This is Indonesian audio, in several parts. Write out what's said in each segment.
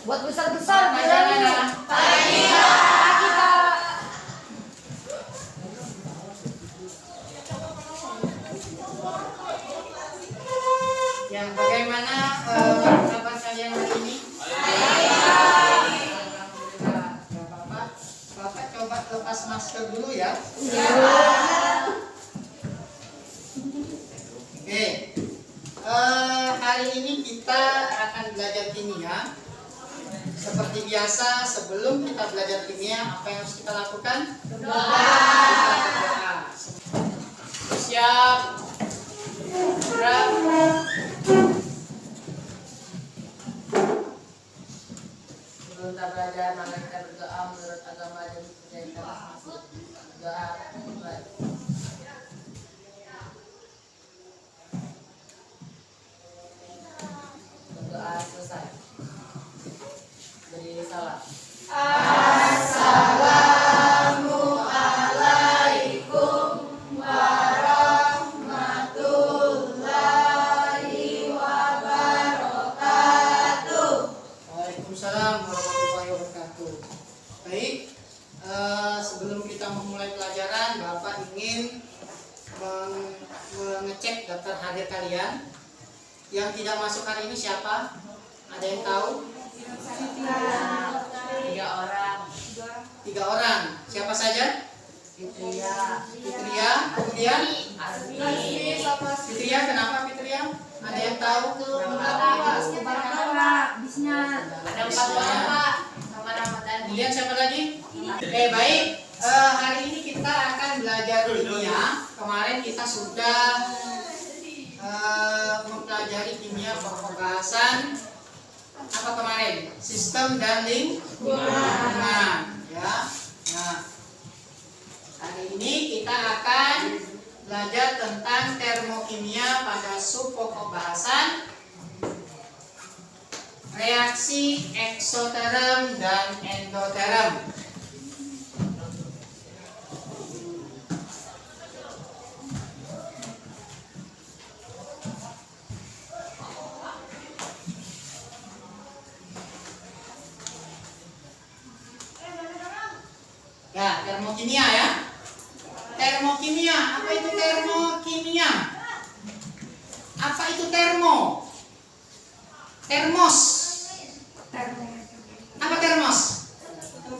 Buat besar-besar Pagi. Ya, bagaimana kabar kalian hari ini? Alhamdulillah. Bapak coba lepas masker dulu ya. Oke. Hari ini kita akan belajar kimia. Seperti biasa, sebelum kita belajar kimia, apa yang harus kita lakukan? Berdoa. Siap. Gerak. Sebelum kita belajar, maka kita berdoa menurut agama dan budaya kita masing-masing. Doa mulai. Berdoa selesai. Berdiri salam. Assalamualaikum warahmatullahi wabarakatuh. Waalaikumsalam warahmatullahi wabarakatuh. Baik, sebelum kita memulai pelajaran, Bapak ingin mengecek daftar hadir kalian. Yang tidak masuk hari ini siapa? Ada yang tahu? 3 orang. 3 orang. Siapa saja? Fitria. Fitria. Kemudian Asmi. Fitria, kenapa Fitria? Ada yang tahu? Ada 4 orang Pak. Sama Ramadhani. Kemudian siapa lagi? Baik. Hari ini kita akan belajar kimia. Kemarin kita sudah mempelajari kimia pembahasan apa kemarin? Sistem dan lingkungan. Ya. Nah, hari ini kita akan belajar tentang termokimia pada subpokok bahasan reaksi eksoterm dan endoterm. Ya, termokimia ya. Termokimia, apa itu termokimia? Apa itu termo? Termos. Apa termos?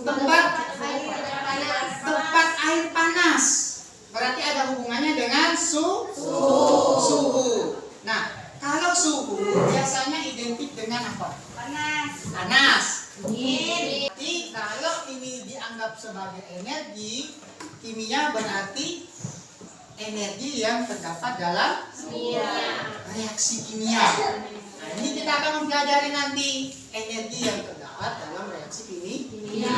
Tempat air panas. Berarti ada hubungannya dengan suhu. Nah, kalau suhu biasanya identik dengan apa? Panas. Jadi kalau ini dianggap sebagai energi kimia, berarti energi yang terdapat dalam reaksi kimia. Nah, ini kita akan mempelajari nanti energi yang terdapat dalam reaksi kimia.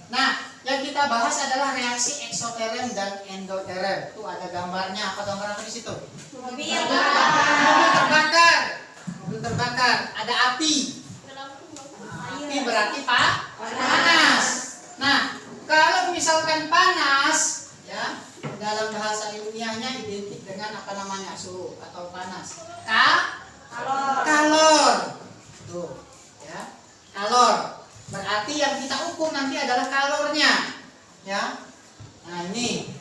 Nah, yang kita bahas adalah reaksi eksoterm dan endoterm. Itu ada gambarnya. Apa gambar apa di situ? Mobil terbakar. Ada api. Api berarti panas. Nah, kalau misalkan panas, ya, dalam bahasa ilmiahnya identik dengan apa namanya? Suhu atau panas. Kalor. Tuh, ya. Kalor. Berarti yang kita ukur nanti adalah kalornya, ya. Nah, ini.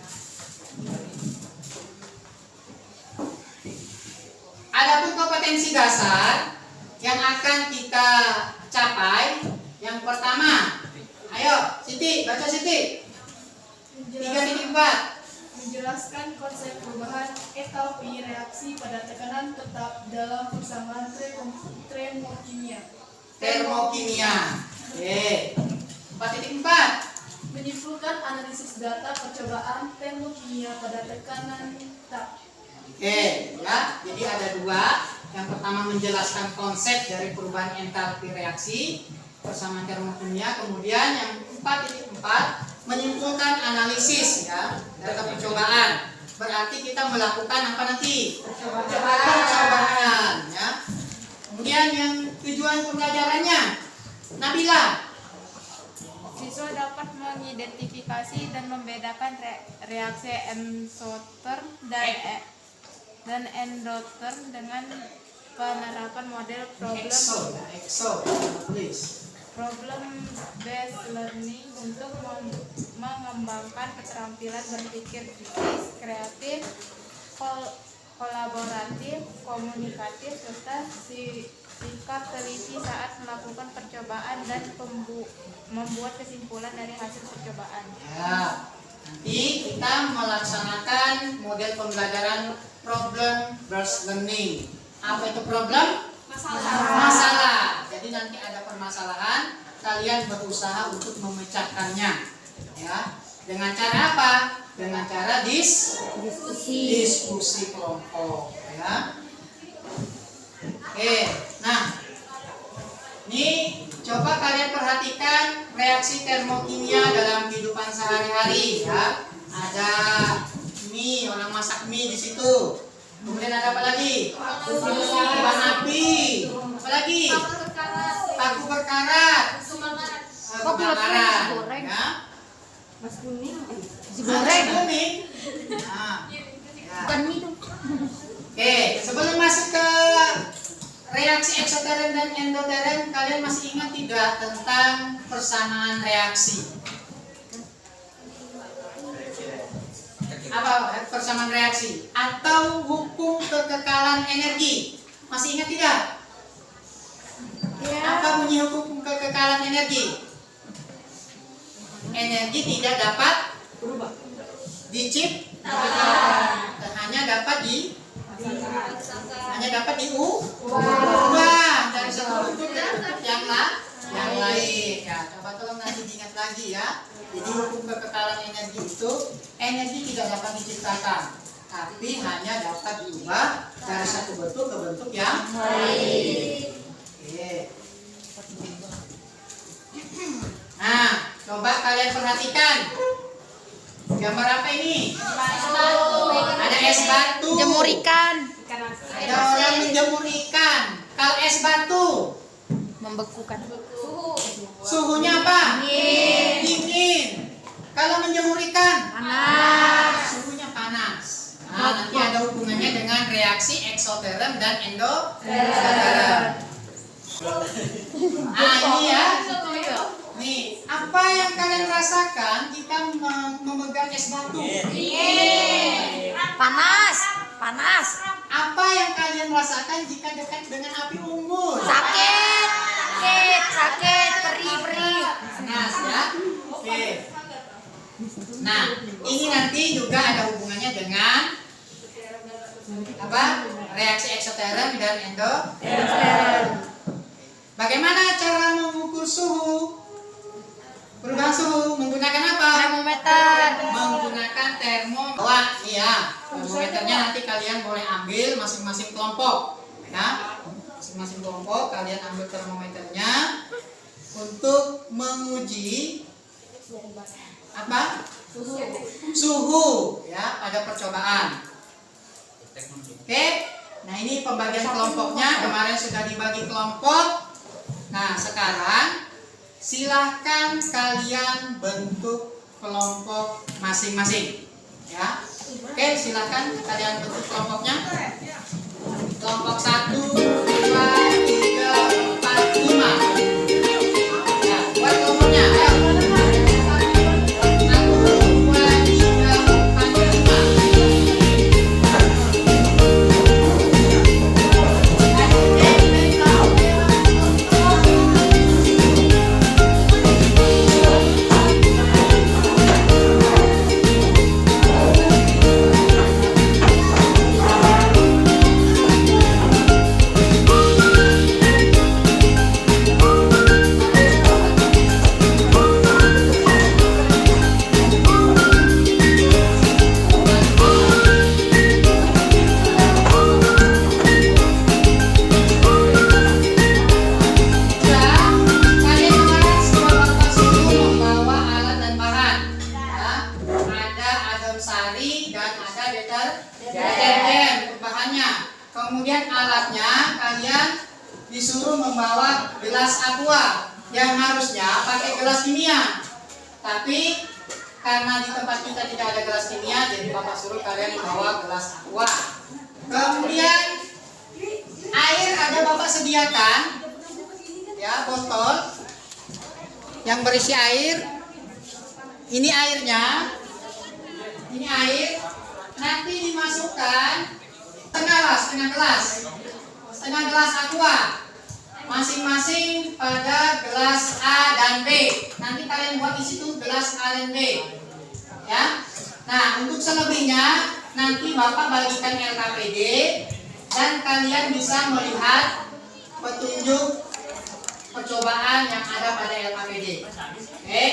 Adapun kompetensi dasar yang akan kita capai, yang pertama, ayo Siti, baca Siti. 3.4. Menjelaskan konsep perubahan entalpi reaksi pada tekanan tetap dalam persamaan termokimia. Oke. 4.4. Menyimpulkan analisis data percobaan termokimia pada tekanan tetap. Oke, ya. Jadi ada 2. Yang pertama menjelaskan konsep dari perubahan entalpi reaksi persamaan termokimia. Kemudian yang 4.4 menyimpulkan analisis, ya, data percobaan. Berarti kita melakukan apa nanti? Percobaan, ya. Kemudian yang tujuan pembelajarannya, Nabila. Siswa dapat mengidentifikasi dan membedakan reaksi exotherm dan endotherm dengan penerapan model EXO, please. problem based learning untuk mengembangkan keterampilan berpikir kritis, kreatif, kolaboratif, komunikatif, serta sikap teliti saat melakukan percobaan dan membuat kesimpulan dari hasil percobaan. Ya, nanti kita melaksanakan model pembelajaran problem based learning. Apa itu problem? Masalah. Jadi nanti ada permasalahan, kalian berusaha untuk memecahkannya. Ya, dengan cara apa? Dengan cara diskusi kelompok. Ya. Oke, nah, ini coba kalian perhatikan reaksi termokimia dalam kehidupan sehari-hari. Ya, ada mie, orang masak mie di situ. Kemudian ada apa lagi? Kembang api. Apa lagi? Paku berkarat. Kebakaran. Ya. Mas kuning. Goreng. Kuning. Nah, ya. Oke, sebelum masuk ke reaksi eksoterm dan endoterm, kalian masih ingat tidak tentang persamaan reaksi? Apa persamaan reaksi? Atau hukum kekekalan energi? Masih ingat tidak? Apa bunyi hukum kekekalan energi? Energi tidak dapat diciptakan, hanya dapat diubah dari satu bentuk ke bentuk yang lain. Ya, coba tolong nanti diingat lagi ya. Jadi hukum kekekalan energi itu, energi tidak dapat diciptakan, tapi hanya dapat diubah dari satu bentuk ke bentuk yang lain. Oke. Nah, coba kalian perhatikan. Gambar apa ini? Ada es batu. Jemur ikan. Ada orang menjemur ikan. Kalau es batu, Membekukan. suhunya apa? Dingin. Kalau menjemur ikan, suhunya panas. Nah, nanti ada hubungannya dengan reaksi eksoterm dan endoterm. Nah, ini ya. Nih, apa yang kalian rasakan jika memegang es batu? Panas. Apa yang kalian rasakan jika dekat dengan api unggun? Sakit, perih. Panas ya. Oke. Nah, ini nanti juga ada hubungannya dengan apa? Reaksi eksoterm dan endoterm. Bagaimana cara mengukur suhu? Perubahan suhu menggunakan apa? Termometer. Menggunakan termometer. Iya, termometernya nanti kalian boleh ambil masing-masing kelompok. Ya, masing-masing kelompok kalian ambil termometernya untuk menguji apa? Suhu ya pada percobaan. Oke, nah ini pembagian kelompoknya. Kemarin sudah dibagi kelompok. Nah sekarang silahkan kalian bentuk kelompok masing-masing. Ya, oke silahkan kalian bentuk kelompoknya. Kelompok 1, 2, 3, 4, 5. Ya, buat kelompoknya. Ayo. 1, 2, 3, 4, deterjen untuk bahannya. Kemudian alatnya kalian disuruh membawa gelas aqua yang harusnya pakai gelas kimia. Tapi karena di tempat kita tidak ada gelas kimia, jadi Bapak suruh kalian membawa gelas aqua. Kemudian Air ada Bapak sediakan, ya, botol yang berisi air. Ini airnya, ini air. Nanti dimasukkan setengah gelas aqua, masing-masing pada gelas A dan B. Nanti kalian buat di situ gelas A dan B, ya. Nah, untuk selebihnya nanti Bapak bagikan LKPD dan kalian bisa melihat petunjuk percobaan yang ada pada LKPD. Oke.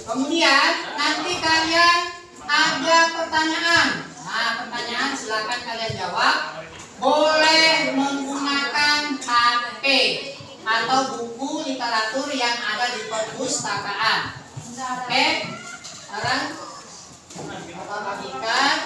Kemudian nanti kalian ada pertanyaan. Nah, pertanyaan silakan kalian jawab. Boleh menggunakan HP atau buku literatur yang ada di perpustakaan. Oke. Sekarang Bapak bagikan.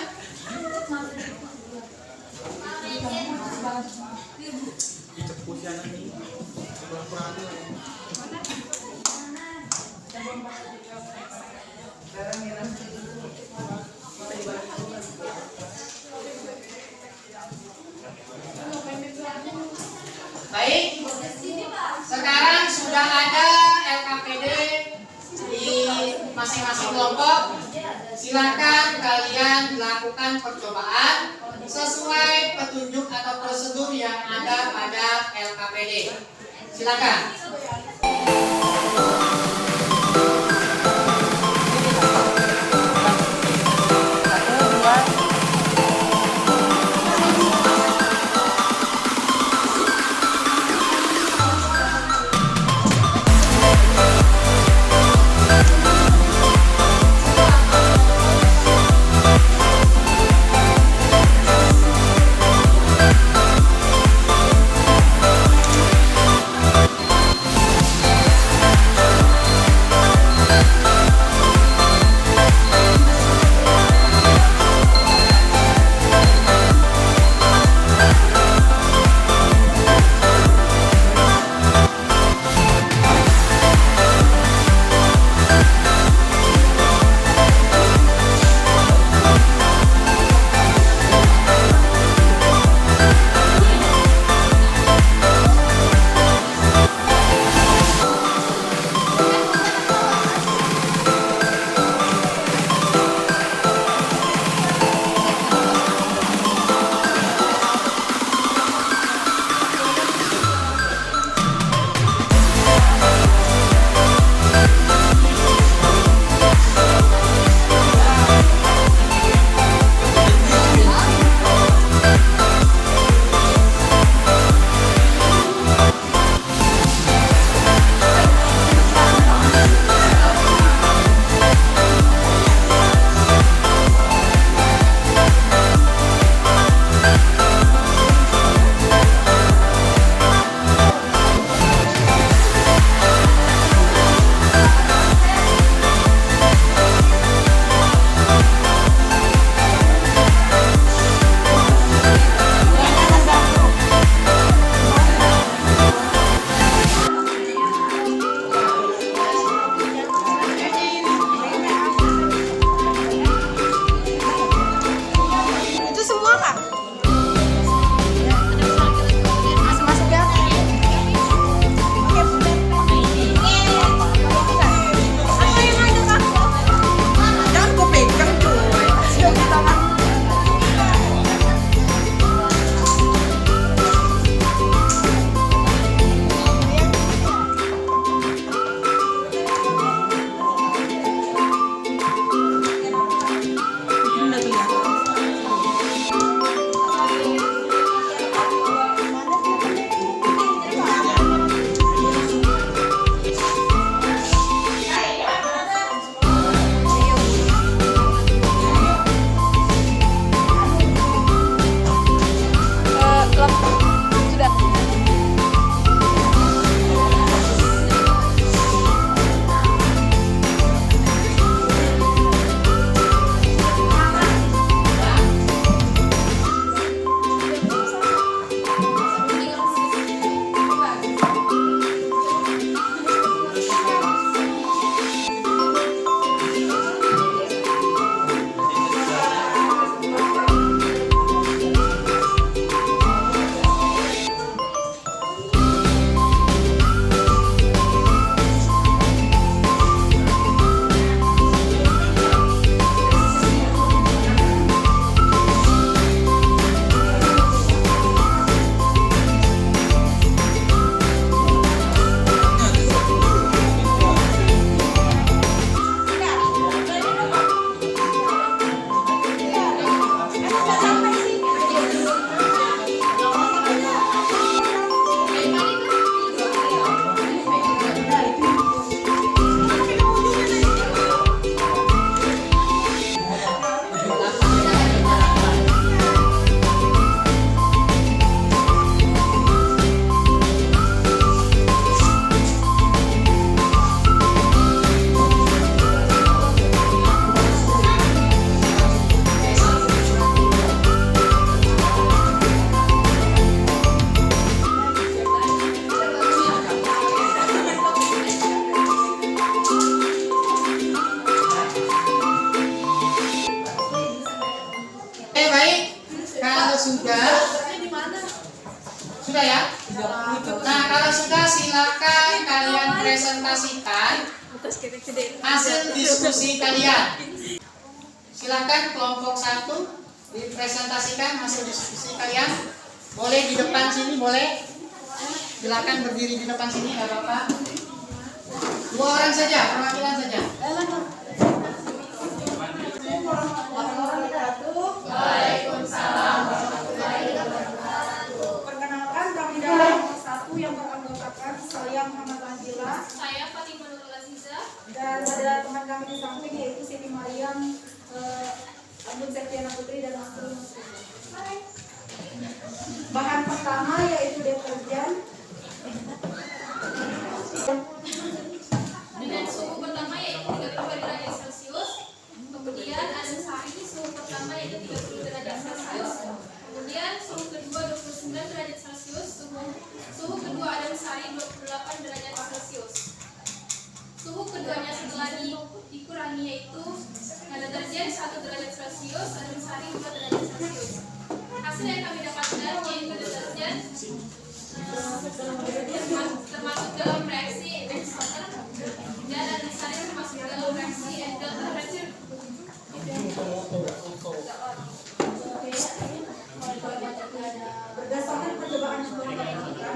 Baik, sekarang sudah ada LKPD di masing-masing kelompok. Silakan kalian lakukan percobaan sesuai petunjuk atau prosedur yang ada pada LKPD. Silakan. silakan kalian presentasikan hasil diskusi kalian. Silakan kelompok 1 dipresentasikan hasil diskusi kalian. Boleh di depan sini, boleh. Silakan berdiri di depan sini, nggak apa-apa. 2 orang saja, perwakilan saja. Waalaikumsalam warahmatullahi wabarakatuh. Perkenalkan kami dari kelompok 1 yang beranggotakan saya Muhammad Angela. Saya Fatimah Nurul Aziza. Dan ada teman kami di samping yaitu Siti Mariam, Abdul Septiana Putri dan Abdul Muslim. Bahan pertama yaitu deterjen Dengan suhu pertama yaitu 32 derajat Celcius. Kemudian adem sari suhu pertama yaitu 30 derajat Celcius. Kemudian suhu kedua 29 derajat Celcius. Suhu kedua adem sari 28 derajat Celcius. Suhu keduanya setelah dikurangi yaitu deterjen 1 derajat Celcius, adem sari 2 derajat Celcius. Hasil yang kami dapatkan yaitu deterjen termasuk dalam reaksi Engstoffer dan adem sari termasuk dalam reaksi Engstoffer. berdasarkan percobaan yang telah dilakukan.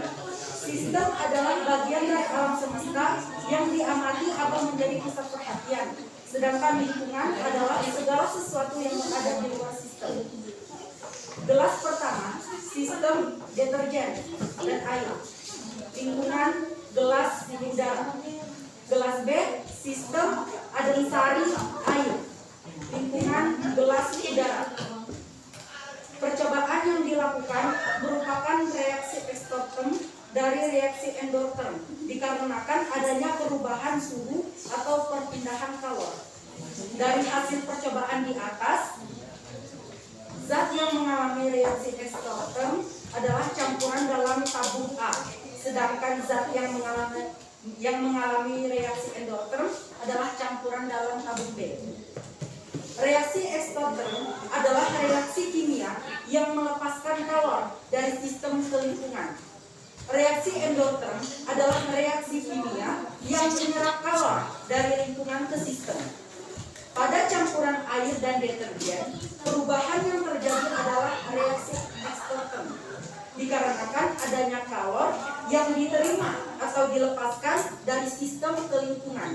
Sistem adalah bagian dari alam semesta yang diamati atau menjadi pusat perhatian. Sedangkan lingkungan adalah segala sesuatu yang berada di luar sistem. Gelas pertama, sistem deterjen dan air. Lingkungan, gelas udara. Gelas B, sistem adem sari, air. Lingkungan, gelas udara. Percobaan yang dilakukan merupakan reaksi eksternal dari reaksi endotherm dikarenakan adanya perubahan suhu atau perpindahan kalor. Dari hasil percobaan di atas, zat yang mengalami reaksi eksternal adalah campuran dalam tabung A, sedangkan zat yang mengalami reaksi endotherm adalah campuran dalam tabung B. Reaksi eksternal adalah reaksi kimia yang melepaskan kalor dari sistem ke lingkungan. Reaksi endotherm adalah reaksi kimia yang menyerap kalor dari lingkungan ke sistem. Pada campuran air dan deterjen, perubahan yang terjadi adalah reaksi eksternal, dikarenakan adanya kalor yang diterima atau dilepaskan dari sistem ke lingkungan.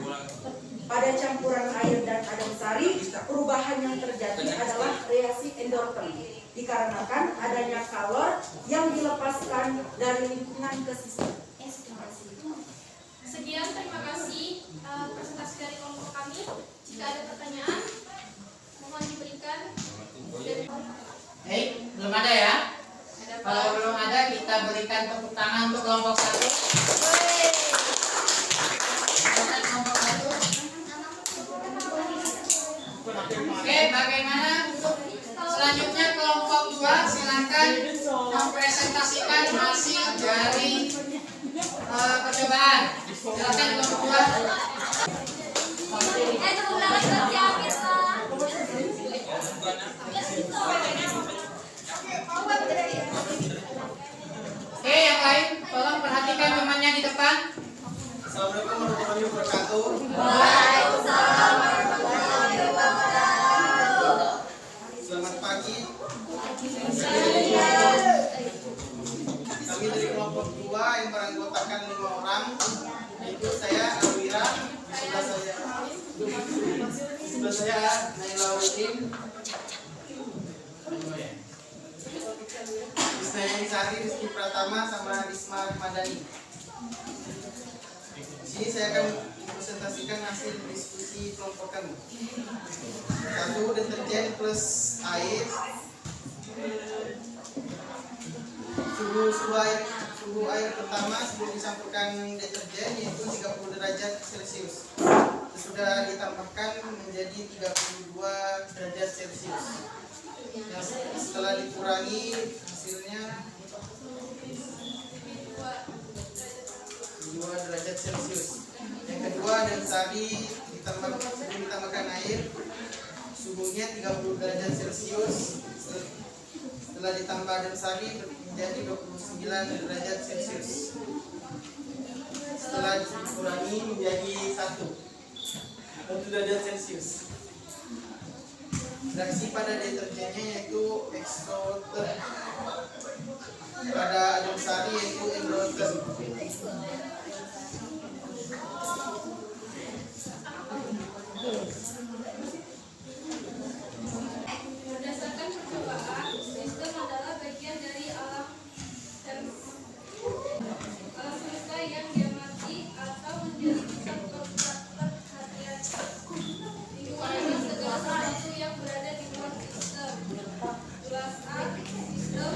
Pada campuran air dan adem sari, perubahan yang terjadi adalah reaksi endotherm, dikarenakan adanya kalor yang dilepaskan dari lingkungan ke sistem. Sekian, terima kasih presentasi dari kelompok kami. Jika ada pertanyaan, mohon diberikan. Hei, belum ada ya? Kalau belum ada, kita berikan tepuk tangan untuk kelompok 1. Silakan kelompok 1. Oke, bagaimana untuk selanjutnya kelompok 2? Silakan mempresentasikan hasil dari percobaan. Silakan kelompok 2. Oke, yang lain tolong perhatikan temannya di depan. Assalamualaikum warahmatullahi wabarakatuh. Waalaikumsalam warahmatullahi wabarakatuh. Selamat pagi. Kami dari kelompok 2 yang beranggotakan 5 orang, yaitu saya Alwira, di sebelah saya Naila Udin, Isnayani Sari, Rizky Pratama, sama Risma Madani. Di sini saya akan mempresentasikan hasil diskusi kelompok kami. 1. Deterjen plus air. Suhu air pertama sebelum dicampurkan deterjen yaitu 30 derajat Celcius. Sudah ditambahkan menjadi 32 derajat Celcius. Nah, setelah dikurangi hasilnya 2 derajat Celcius. Yang kedua, adem sari ditambahkan air, suhunya 30 derajat Celcius. Setelah ditambah adem sari menjadi 29 derajat Celcius. kurangi menjadi 1 derajat Celcius. Reaksi pada deterjennya yaitu exoter, pada adem sari yaitu endoter. Berdasarkan percobaan, sistem adalah bagian dari alam semesta yang diamati atau menjadi pusat perhatian. Lingkungan adalah segala sesuatu yang berada di luar sistem. Gelas A, sistem,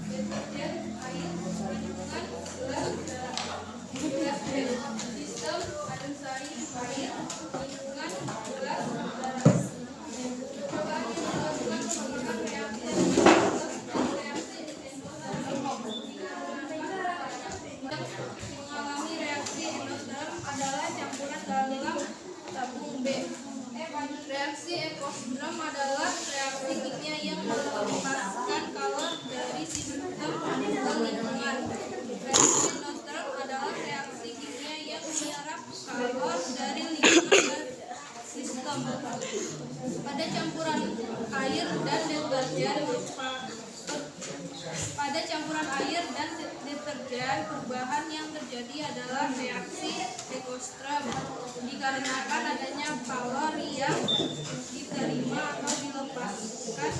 deterjen, air, lingkungan, gelas udara. Gelas B, sistem, adem sari, air, lingkungan, gelas udara. Percobaan yang dilakukan menggunakan reaksi mengalami reaksi endoterm adalah campuran dalam tabung B. Reaksi ekosistem adalah reaksi kimia yang melepaskan kalor dari sistem ke lingkungan. Reaksi endoterm adalah reaksi kimia yang menyerap kalor dari lingkungan ke sistem. Pada campuran air dan deterjen, perubahan yang terjadi adalah reaksi ekosistem dikarenakan adanya kalor yang diterima atau dilepaskan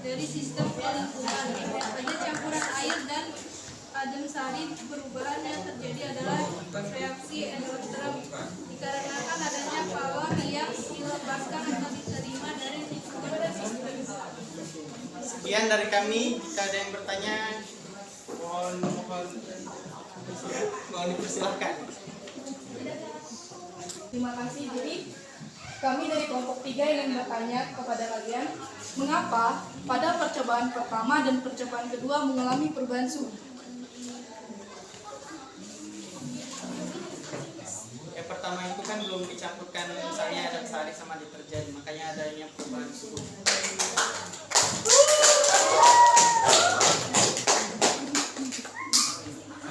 dari sistem ke lingkungan. Pada campuran air dan adem sari, perubahan yang terjadi adalah reaksi endoterm dikarenakan adanya kalor yang dilepaskan atau diterima dari lingkungan ke sistem. Sekian dari kami. Jika ada yang bertanya, mohon dipersilahkan. Terima kasih. Jadi kami dari kelompok 3 ingin bertanya kepada kalian, mengapa pada percobaan pertama dan percobaan kedua mengalami perubahan suhu? Yang pertama itu kan belum dicampurkan misalnya adem sari sama deterjen, makanya adanya perubahan suhu.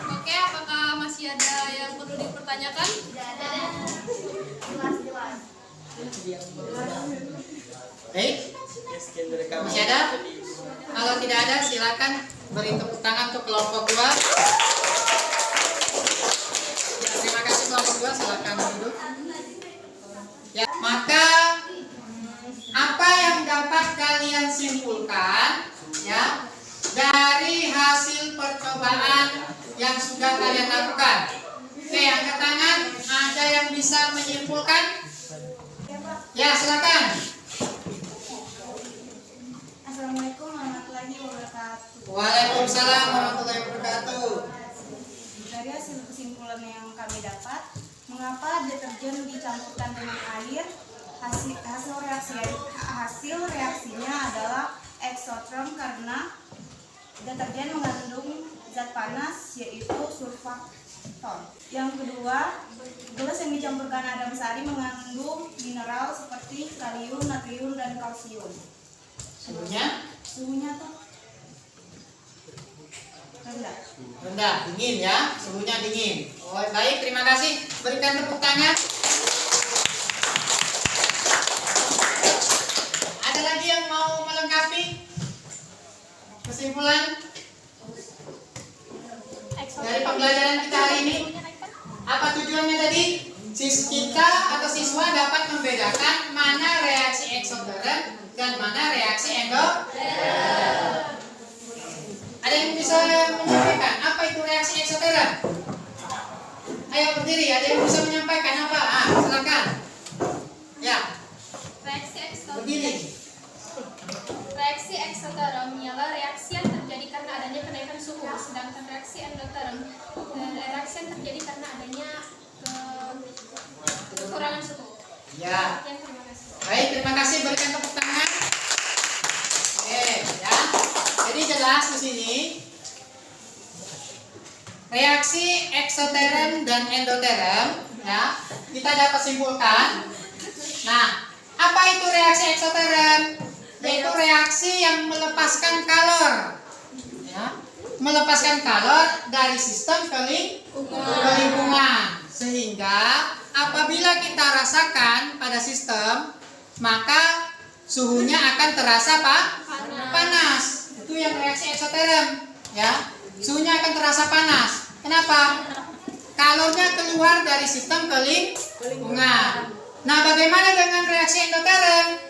Oke, apakah masih ada yang perlu dipertanyakan? Baik, Sekian dari kami. masih ada? Kalau tidak ada, silakan beri tepuk tangan untuk kelompok 2. Ya, terima kasih kelompok 2, silakan duduk. Ya, maka apa yang dapat kalian simpulkan ya dari hasil percobaan yang sudah kalian lakukan? Oke, angkat tangan. Ada yang bisa menyimpulkan? Ya, silakan. Assalamualaikum warahmatullahi wabarakatuh. Waalaikumsalam warahmatullahi wabarakatuh. Dari hasil kesimpulan yang kami dapat, mengapa deterjen dicampurkan dengan air? Hasil reaksinya adalah eksoterm karena deterjen mengandung zat panas yaitu surfaktan. Yang kedua, gelas yang dicampurkan adem sari mengandung mineral seperti kalium, natrium, dan kalsium. Suhunya tuh rendah. Rendah, dingin ya, suhunya dingin. Oh, baik, terima kasih. Berikan tepuk tangan. Ada lagi yang mau melengkapi kesimpulan dari pembelajaran kita hari ini? Apa tujuannya tadi? Kita atau siswa dapat membedakan mana reaksi eksoterm dan mana reaksi endoterm. Ada yang bisa menyampaikan apa itu reaksi eksoterm? Ayo berdiri, ada yang bisa menyampaikan apa? Silakan. Ya, Reaksi eksoterm. berdiri. Reaksi eksoterm ialah reaksi yang terjadi karena adanya kenaikan suhu, sedangkan reaksi endoterm reaksi yang terjadi karena adanya kekurangan suhu. Ya. Sekian, terima kasih. Baik, terima kasih. Berikan tepuk tangan. Oke, ya. Jadi jelas di sini reaksi eksoterm dan endoterm, ya. Kita dapat simpulkan. Nah, apa itu reaksi eksoterm? Yaitu reaksi yang melepaskan kalor, ya. Melepaskan kalor dari sistem ke lingkungan. Sehingga sehingga apabila kita rasakan pada sistem, maka suhunya akan terasa panas. Itu yang reaksi eksoterm, ya. Suhunya akan terasa panas. Kenapa? Kalornya keluar dari sistem ke lingkungan. Nah, bagaimana dengan reaksi endoterm?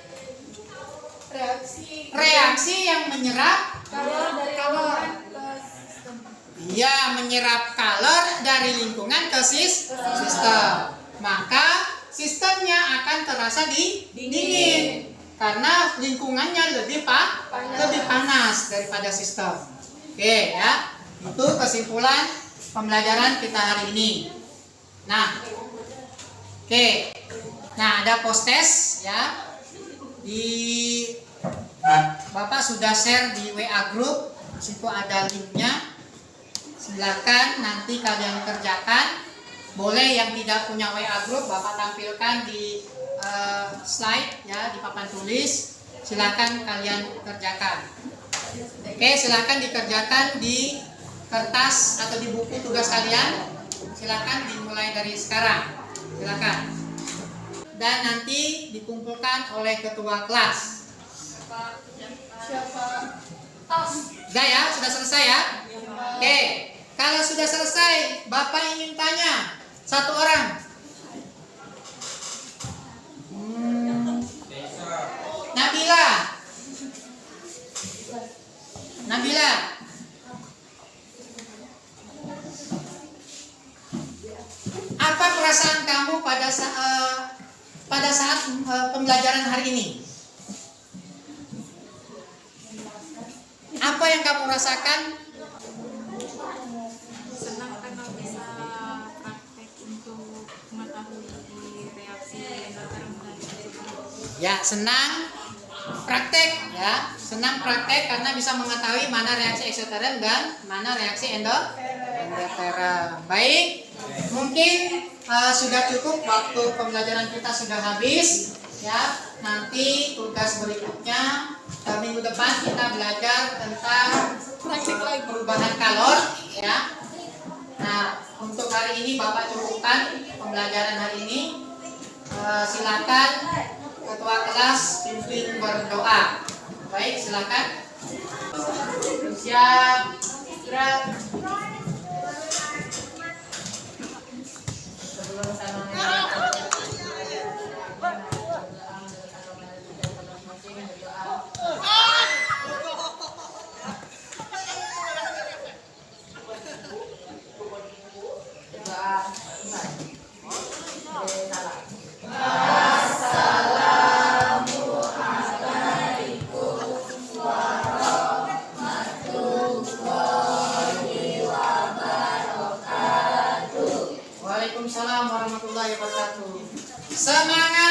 Reaksi yang menyerap kalor dari lingkungan ke sistem. Iya, menyerap kalor dari lingkungan ke sistem. Maka sistemnya akan terasa dingin karena lingkungannya lebih panas daripada sistem. Oke ya, itu kesimpulan pembelajaran kita hari ini. Nah, oke. Nah, ada post-test ya. Bapak sudah share di WA group. Di situ ada linknya. Silakan nanti kalian kerjakan. Boleh yang tidak punya WA group, Bapak tampilkan di slide ya, di papan tulis. Silakan kalian kerjakan. Oke, silakan dikerjakan di kertas atau di buku tugas kalian. Silakan dimulai dari sekarang. Silakan. Dan nanti dikumpulkan oleh ketua kelas. Siapa? Sudah ya? Sudah selesai ya? Oke. Kalau sudah selesai, Bapak ingin tanya satu orang. Nabila. Apa perasaan kamu pada saat pembelajaran hari ini? Apa yang kamu rasakan? Senang karena bisa praktek untuk mengetahui reaksi endoterm dan Ya, senang praktek ya. Senang praktek karena bisa mengetahui mana reaksi eksoterm dan mana reaksi endoterm. Baik. Mungkin sudah cukup waktu pembelajaran kita sudah habis ya. Nanti tugas berikutnya minggu depan kita belajar tentang perubahan kalor ya. Nah, untuk hari ini Bapak cukupkan pembelajaran hari ini. Silakan ketua kelas pimpin berdoa. Baik, silakan. Siap. Gerak. Sebelum saya mengajarkan Waalaikumsalam warahmatullahi wabarakatuh. Semangat.